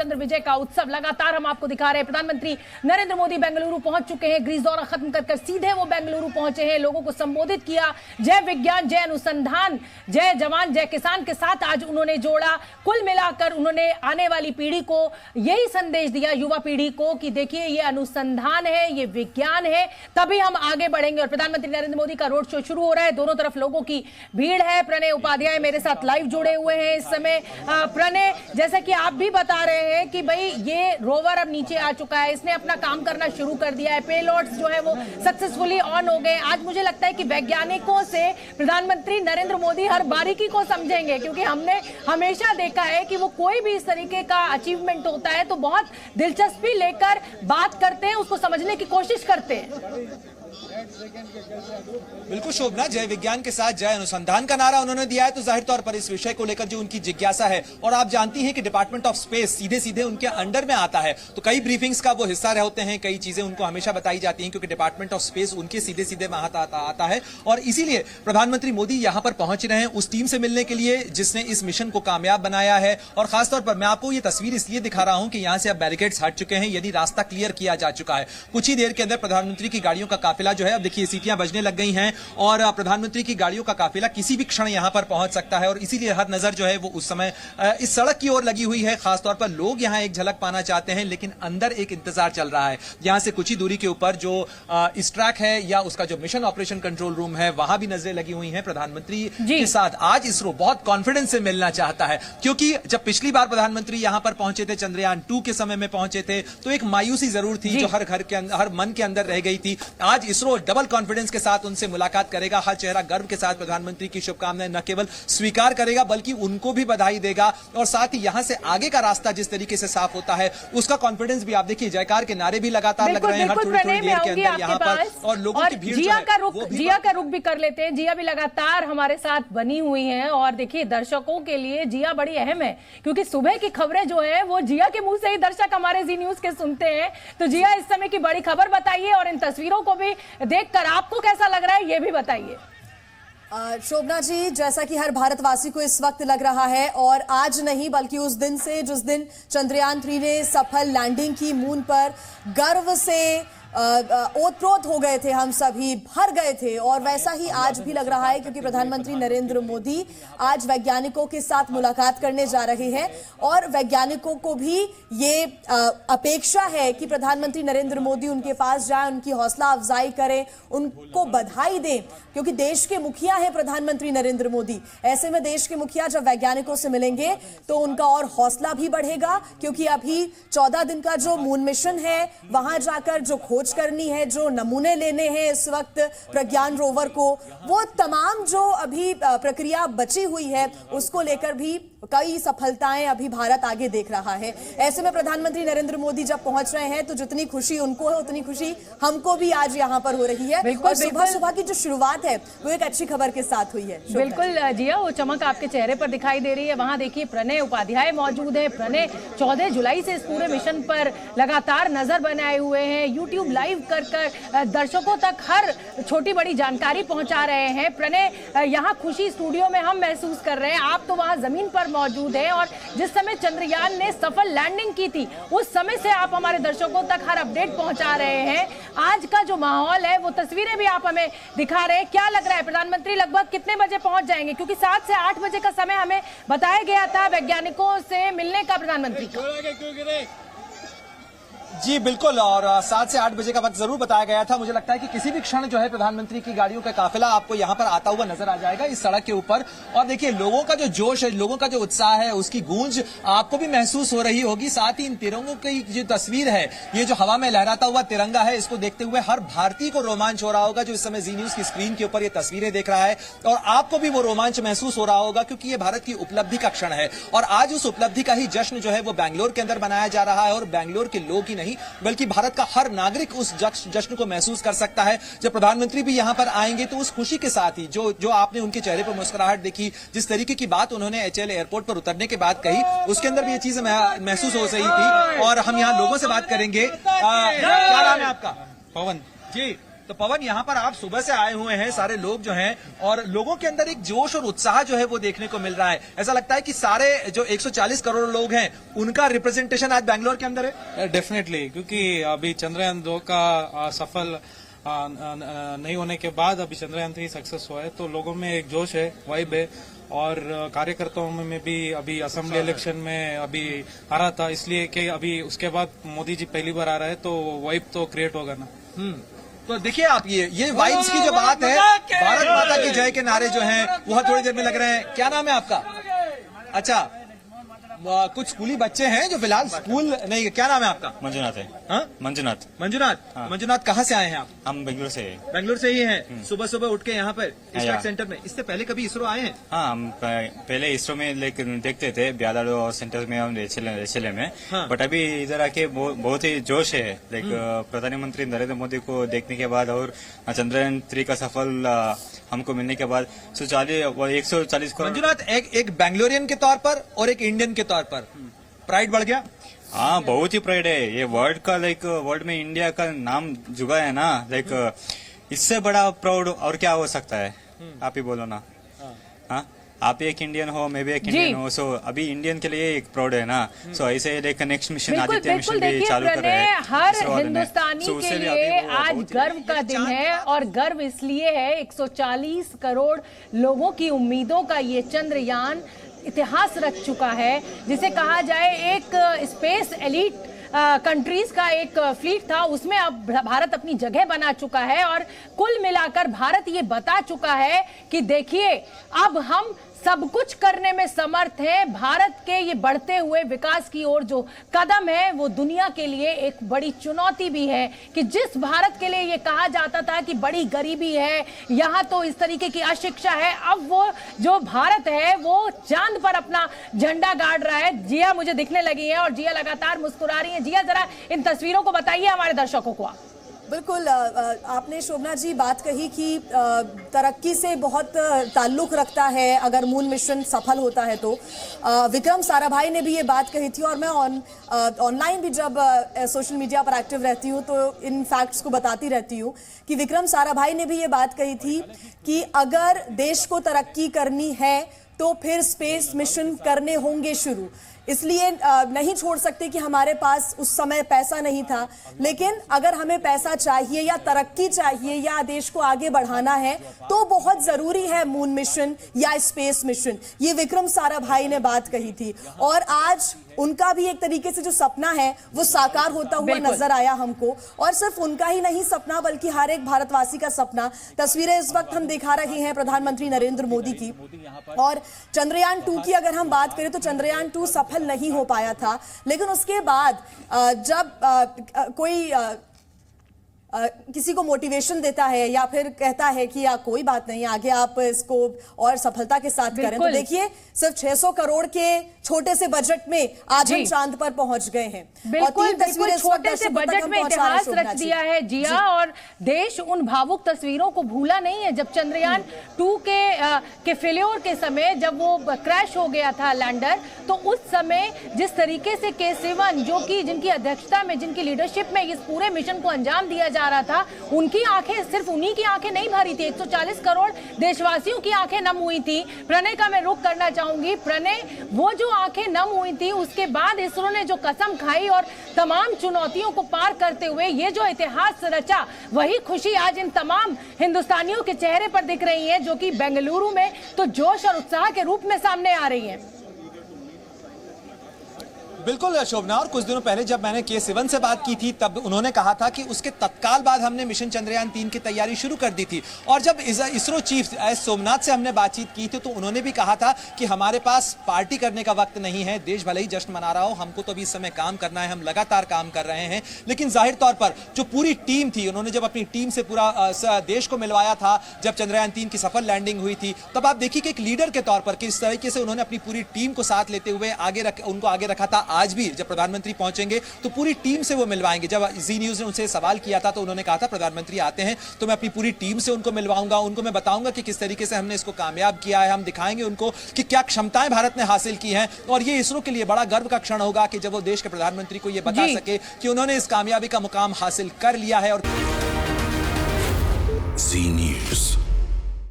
चंद्र विजय का उत्सव लगातार हम आपको दिखा रहे हैं। प्रधानमंत्री नरेंद्र मोदी बेंगलुरु पहुंच चुके हैं। ग्रीस दौरा खत्म कर सीधे वो बेंगलुरु पहुंचे हैं, लोगों को संबोधित किया। जय विज्ञान, जय अनुसंधान, जय जवान, जय किसान के साथ आज उन्होंने जोड़ा। कुल मिलाकर उन्होंने आने वाली पीढ़ी को यही संदेश दिया, युवा पीढ़ी को, कि देखिए ये अनुसंधान है, ये विज्ञान है, तभी हम आगे बढ़ेंगे। और प्रधानमंत्री नरेंद्र मोदी का रोड शो शुरू हो रहा है। दोनों तरफ लोगों की भीड़ है। प्रणय उपाध्याय मेरे साथ लाइव जुड़े हुए हैं इस समय। प्रणय, जैसा कि आप भी बता रहे हैं कि भाई ये रोवर अब नीचे आ चुका है, इसने अपना काम करना शुरू कर दिया है, पेलोड्स जो है वो सक्सेसफुली ऑन हो गए। आज मुझे लगता है कि वैज्ञानिकों से प्रधानमंत्री नरेंद्र मोदी हर बारीकी को समझेंगे, क्योंकि हमने हमेशा देखा है कि वो कोई भी इस तरीके का अचीवमेंट होता है तो बहुत दिलचस्पी लेकर बात करते हैं, उसको समझने की कोशिश करते हैं। बिल्कुल शोभना, जय विज्ञान के साथ जय अनुसंधान का नारा उन्होंने दिया है, तो जाहिर तौर पर इस विषय को लेकर जो उनकी जिज्ञासा है, और आप जानती हैं कि डिपार्टमेंट ऑफ स्पेस सीधे सीधे उनके अंडर में आता है, तो कई ब्रीफिंग्स का वो हिस्सा रहे होते हैं, कई चीजें उनको हमेशा बताई जाती हैं, क्योंकि डिपार्टमेंट ऑफ स्पेस उनके सीधे सीधे वहां आता है। और इसीलिए प्रधानमंत्री मोदी यहां पर पहुंच रहे हैं उस टीम से मिलने के लिए जिसने इस मिशन को कामयाब बनाया है। और खासतौर पर मैं आपको ये तस्वीर इसलिए दिखा रहा हूं कि यहां से अब बैरिकेड्स हट चुके हैं, यानी रास्ता क्लियर किया जा चुका है। कुछ ही देर के अंदर प्रधानमंत्री की गाड़ियों का काफिला जो है, अब देखिए सीटियां बजने लग गई हैं और प्रधानमंत्री की गाड़ियों का काफिला किसी भी क्षण यहां पर पहुंच सकता है। और इसीलिए हर नजर जो है वो उस समय इस सड़क की ओर लगी हुई है। खासतौर पर लोग यहां एक झलक पाना चाहते हैं, लेकिन अंदर एक इंतजार चल रहा है। यहां से कुछ ही दूरी के ऊपर जो इस ट्रैक है या उसका जो मिशन ऑपरेशन कंट्रोल रूम है, वहां भी नजरें लगी हुई हैं प्रधानमंत्री के साथ। आज इसरो बहुत कॉन्फिडेंस से मिलना चाहता है, क्योंकि जब पिछली बार प्रधानमंत्री यहां पर पहुंचे थे, चंद्रयान 2 के समय में पहुंचे थे, तो एक मायूसी जरूर थी जो हर घर के अंदर, हर मन के अंदर रह गई थी। आज इसरो डबल कॉन्फिडेंस के साथ उनसे मुलाकात करेगा, हर चेहरा गर्व के साथ प्रधानमंत्री की शुभकामनाएं न केवल स्वीकार करेगा बल्कि उनको भी बधाई देगा। और साथ ही यहां से आगे का रास्ता जिस तरीके से साफ होता है उसका कॉन्फिडेंस भी आप देखिए, जयकार के नारे भी लगातार लग रहे हैं हर थोड़ी थोड़ी देर के अंदर यहां पर, और लोगों की भीड़ जिया का रुख भी कर लेते हैं। जिया भी लगातार हमारे साथ बनी हुई हैं और देखिए दर्शकों के लिए जिया बड़ी अहम है, क्योंकि सुबह की खबरें जो है वो जिया के मुंह से ही दर्शक हमारे जी न्यूज के सुनते हैं। तो जिया, इस समय की बड़ी खबर बताइए और इन तस्वीरों को भी देखकर आपको कैसा लग रहा है ये भी बताइए। शोभना जी, जैसा कि हर भारतवासी को इस वक्त लग रहा है, और आज नहीं बल्कि उस दिन से जिस दिन चंद्रयान 3 ने सफल लैंडिंग की, मून पर गर्व से ओतप्रोत हो गए थे, हम सभी भर गए थे, और वैसा ही आज भी लग रहा है, क्योंकि प्रधानमंत्री नरेंद्र मोदी आज वैज्ञानिकों के साथ मुलाकात करने जा रहे हैं। और वैज्ञानिकों को भी ये अपेक्षा है कि प्रधानमंत्री नरेंद्र मोदी उनके पास जाएं, उनकी हौसला अफजाई करें, उनको बधाई दें, क्योंकि देश के मुखिया हैं प्रधानमंत्री नरेंद्र मोदी। ऐसे में देश के मुखिया जब वैज्ञानिकों से मिलेंगे तो उनका और हौसला भी बढ़ेगा, क्योंकि अभी 14 दिन का जो मून मिशन है, वहां जाकर जो खोज करनी है, जो नमूने लेने हैं इस वक्त प्रज्ञान रोवर को, वो तमाम जो अभी प्रक्रिया बची हुई है उसको लेकर भी कई सफलताएं अभी भारत आगे देख रहा है। ऐसे में प्रधानमंत्री नरेंद्र मोदी जब पहुंच रहे हैं तो जितनी खुशी उनको है उतनी खुशी हमको भी आज यहां पर हो रही है। और सुबह की जो शुरुआत है वो एक अच्छी खबर के साथ हुई है। बिल्कुल जिया, वो चमक आपके चेहरे पर दिखाई दे रही है। वहां देखिए प्रणय उपाध्याय मौजूद है। प्रणय 14 जुलाई से इस पूरे मिशन पर लगातार नजर बनाए हुए हैं, यूट्यूब लाइव कर दर्शकों तक हर छोटी बड़ी जानकारी पहुंचा रहे हैं। प्रणय, यहाँ खुशी स्टूडियो में हम महसूस कर रहे हैं, आप तो वहां जमीन पर मौजूद हैं, और जिस समय चंद्रयान ने सफल लैंडिंग की थी उस समय से आप हमारे दर्शकों तक हर अपडेट पहुंचा रहे हैं। आज का जो माहौल है वो तस्वीरें भी आप हमें दिखा रहे हैं। क्या लग रहा है प्रधानमंत्री लगभग कितने बजे पहुंच जाएंगे, क्योंकि 7 से 8 बजे का समय हमें बताया गया था वैज्ञानिकों से मिलने का प्रधानमंत्री का। जी बिल्कुल, और 7 से 8 बजे का वक्त जरूर बताया गया था। मुझे लगता है कि किसी भी क्षण जो है प्रधानमंत्री की गाड़ियों का काफिला आपको यहां पर आता हुआ नजर आ जाएगा इस सड़क के ऊपर। और देखिए लोगों का जो जोश है, लोगों का जो उत्साह है, उसकी गूंज आपको भी महसूस हो रही होगी। साथ ही इन तिरंगों की जो तस्वीर है, ये जो हवा में लहराता हुआ तिरंगा है, इसको देखते हुए हर भारतीय को रोमांच हो रहा होगा जो इस समय जी न्यूज की स्क्रीन के ऊपर ये तस्वीरें देख रहा है। और आपको भी वो रोमांच महसूस हो रहा होगा, क्योंकि ये भारत की उपलब्धि का क्षण है। और आज उस उपलब्धि का ही जश्न जो है वो बैंगलोर के अंदर मनाया जा रहा है, और बैंगलोर के लोग ही नहीं बल्कि भारत का हर नागरिक उस जश्न को महसूस कर सकता है। जब प्रधानमंत्री भी यहां पर आएंगे तो उस खुशी के साथ ही जो आपने उनके चेहरे पर मुस्कुराहट देखी, जिस तरीके की बात उन्होंने एचएल एयरपोर्ट पर उतरने के बाद कही, उसके अंदर भी ये चीज महसूस हो रही थी। और हम यहां लोगों से बात करेंगे। क्या नाम है आपका? पवन जी। तो पवन, यहाँ पर आप सुबह से आए हुए हैं, सारे लोग जो हैं, और लोगों के अंदर एक जोश और उत्साह जो है वो देखने को मिल रहा है। ऐसा लगता है कि सारे जो 140 करोड़ लोग हैं उनका रिप्रेजेंटेशन आज बैंगलोर के अंदर है। डेफिनेटली, क्योंकि अभी चंद्रयान 2 का सफल नहीं होने के बाद अभी चंद्रयान 3 सक्सेस हुआ है, तो लोगों में एक जोश है, वाइब है, और कार्यकर्ताओं में भी अभी असेंबली इलेक्शन में अभी आ रहा था, इसलिए कि अभी उसके बाद मोदी जी पहली बार आ रहा है, तो वाइब तो क्रिएट होगा ना। तो देखिए आप, ये वाइब्स की जो बात है, भारत माता की जय के नारे जो हैं वो थोड़ी देर में लग रहे हैं। क्या नाम है आपका? अच्छा, कुछ स्कूली बच्चे हैं जो फिलहाल स्कूल नहीं, क्या नाम है आपका? मंजुनाथ है। हाँ? मंजुनाथ। मंजुनाथ। हाँ। मंजुनाथ, कहाँ से आए हैं आप? हम बेंगलुरु से हैं। बेंगलुरु से ही हैं। सुबह सुबह उठ के यहाँ पर इस हाँ, सेंटर में, इससे पहले कभी इसरो आए हैं? हाँ, हम पहले इसरो में लेकिन देखते थे, ब्यालाडो सेंटर में, हम रेचले में। हाँ। बट अभी इधर आके बहुत ही जोश है, लाइक प्रधानमंत्री नरेंद्र मोदी को देखने के बाद और चंद्रयान 3 का सफल हमको मिलने के बाद 140 करोड़। मंजुनाथ, एक बेंगलोरियन के तौर पर और एक इंडियन के तौर पर प्राइड बढ़ गया? हाँ, बहुत ही प्राइड है। ये वर्ल्ड का, लाइक वर्ल्ड में इंडिया का नाम जुगा है ना, लाइक इससे बड़ा प्राउड और क्या हो सकता है? आप ही बोलो ना। हाँ, आप एक इंडियन हो, मैं भी एक इंडियन हो, सो अभी इंडियन के लिए एक प्राउड है ना। सो ऐसे like next mission, Aditya mission भी चालू कर रहे हैं हर इसरो वाले ने। हिंदुस्तानी So के उससे भी लिए अभी वो आज बहुत ही- गर्व का दिन है, और गर्व इसलिए है 140 करोड़ लोगों की उम्मीदों का ये चंद्रयान इतिहास रच चुका है, जिसे कहा जाए एक स्पेस एलीट कंट्रीज का एक फ्लीट था, उसमें अब भारत अपनी जगह बना चुका है। और कुल मिलाकर भारत ये बता चुका है कि देखिए, अब हम सब कुछ करने में समर्थ है। भारत के ये बढ़ते हुए विकास की ओर जो कदम है वो दुनिया के लिए एक बड़ी चुनौती भी है, कि जिस भारत के लिए ये कहा जाता था कि बड़ी गरीबी है, यहाँ तो इस तरीके की अशिक्षा है, अब वो जो भारत है वो चांद पर अपना झंडा गाड़ रहा है। जिया मुझे दिखने लगी है और जिया लगातार मुस्कुरा रही है। जिया, जरा इन तस्वीरों को बताइए हमारे दर्शकों को। बिल्कुल, आपने शोभना जी बात कही कि तरक्की से बहुत ताल्लुक रखता है अगर मून मिशन सफल होता है तो। विक्रम साराभाई ने भी ये बात कही थी, और मैं ऑनलाइन भी जब सोशल मीडिया पर एक्टिव रहती हूँ तो इन फैक्ट्स को बताती रहती हूँ कि विक्रम साराभाई ने भी ये बात कही थी कि अगर देश को तरक्की करनी है तो फिर स्पेस मिशन करने होंगे शुरू। इसलिए नहीं छोड़ सकते कि हमारे पास उस समय पैसा नहीं था, लेकिन अगर हमें पैसा चाहिए या तरक्की चाहिए या देश को आगे बढ़ाना है तो बहुत जरूरी है मून मिशन या स्पेस मिशन। ये विक्रम साराभाई ने बात कही थी, और आज उनका भी एक तरीके से जो सपना है वो साकार होता हुआ नजर आया हमको। और सिर्फ उनका ही नहीं सपना, बल्कि हर एक भारतवासी का सपना। तस्वीरें इस वक्त हम दिखा रहे हैं प्रधानमंत्री नरेंद्र मोदी की। और चंद्रयान 2 की अगर हम बात करें तो चंद्रयान 2 सफल नहीं हो पाया था, लेकिन उसके बाद जब कोई किसी को मोटिवेशन देता है या फिर कहता है कि या कोई बात नहीं, आगे आप इसको और सफलता के साथ करें, तो देखिए सिर्फ 600 करोड़ के छोटे से बजट में आज हम चांद पर पहुंच गए हैं। बिल्कुल, छोटे से बजट में इतिहास रच दिया है जिया, और देश उन भावुक तस्वीरों को भूला नहीं है। जब चंद्रयान 2 के फेल्योर के समय, जब वो क्रैश हो गया था लैंडर, तो उस समय जिस तरीके से के-सिवन, जो कि जिनकी अध्यक्षता में, जिनकी लीडरशिप में इस पूरे मिशन को अंजाम दिया जा रहा था, उनकी आंखें, सिर्फ उन्हीं की आंखें नहीं भरी थी, 140 करोड़ देशवासियों की आंखें नम हुई थी। प्रणय का मैं रुख करना चाहूंगी। प्रणय, वो जो आंखें नम हुई थी, उसके बाद इसरो ने जो कसम खाई और तमाम चुनौतियों को पार करते हुए ये जो इतिहास रचा, वही खुशी आज इन तमाम हिंदुस्तानियों के चेहरे पर दिख रही है, जो कि बेंगलुरु में तो जोश और उत्साह के रूप में सामने आ रही है। बिल्कुल शोभना, और कुछ दिनों पहले जब मैंने के-सिवन से बात की थी तब उन्होंने कहा था कि उसके तत्काल बाद हमने मिशन चंद्रयान 3 की तैयारी शुरू कर दी थी। और जब इसरो चीफ एस सोमनाथ से हमने बातचीत की थी तो उन्होंने भी कहा था कि हमारे पास पार्टी करने का वक्त नहीं है, देश भले ही जश्न मना रहा हो, हमको तो अभी इस समय काम करना है, हम लगातार काम कर रहे हैं। लेकिन जाहिर तौर पर जो पूरी टीम थी, उन्होंने जब अपनी टीम से पूरा देश को मिलवाया था, जब चंद्रयान 3 की सफल लैंडिंग हुई थी, तब आप देखिए कि एक लीडर के तौर पर किस तरीके से उन्होंने अपनी पूरी टीम को साथ लेते हुए उनको आगे रखा था। आज भी जब प्रधानमंत्री पहुंचेंगे तो पूरी टीम से वो मिलवाएंगे। जब जी न्यूज ने उनसे सवाल किया था तो उन्होंने कहा था प्रधानमंत्री आते हैं तो मैं अपनी पूरी टीम से उनको मिलवाऊंगा, उनको मैं बताऊंगा कि किस तरीके से हमने इसको कामयाब किया है, हम दिखाएंगे उनको कि क्या क्षमताएं भारत ने हासिल की हैं। और ये इसरो के लिए बड़ा गर्व का क्षण होगा कि जब वो देश के प्रधानमंत्री को ये बता सके कि उन्होंने इस कामयाबी का मुकाम हासिल कर लिया है। और जी न्यूज।